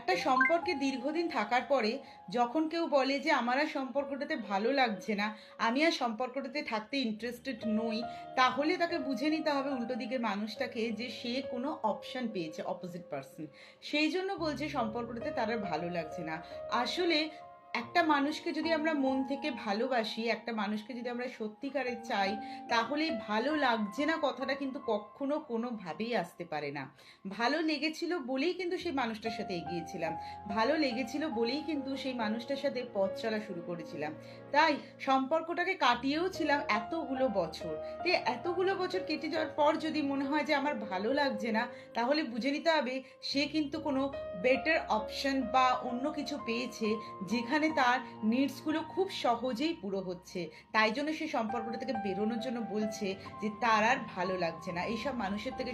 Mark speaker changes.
Speaker 1: একটা সম্পর্কে দীর্ঘদিন থাকার পরে যখন কেউ বলে যে আমার আর সম্পর্কটাতে ভালো লাগছে না, আমি আর সম্পর্কটাতে থাকতে ইন্টারেস্টেড নই, তাহলে তাকে বুঝে নিতে হবে উল্টো দিকের মানুষটাকে যে সে কোনো অপশন পেয়েছে, অপোজিট পার্সন। সেই জন্য বলছে সম্পর্কটাতে তার আর ভালো লাগছে না। আসলে একটা মানুষকে যদি আমরা মন থেকে ভালোবাসি, একটা মানুষকে যদি আমরা সত্যিকারে চাই, তাহলে এই ভালো লাগছে না কথাটা কিন্তু কখনো কোনোভাবেই আসতে পারে না। ভালো লেগেছিল বলেই কিন্তু সেই মানুষটার সাথে এগিয়েছিলাম, ভালো লেগেছিল বলেই কিন্তু সেই মানুষটার সাথে পথ চলা শুরু করেছিলাম। তাই সম্পর্কটাকে কাটিয়েও ছিলাম এতগুলো বছর। তো এতগুলো বছর কেটে যাওয়ার পর যদি মনে হয় যে আমার ভালো লাগছে না, তাহলে বুঝে নিতে হবে সে কিন্তু কোনো বেটার অপশন বা অন্য কিছু পেয়েছে, যেখানে তার নিডসগুলো খুব সহজেই পুরো হচ্ছে। তাই জন্য সে সম্পর্কটা থেকে বেরোনোর জন্য বলছে যে তার আর ভালো লাগছে না। এইসব মানুষের থেকে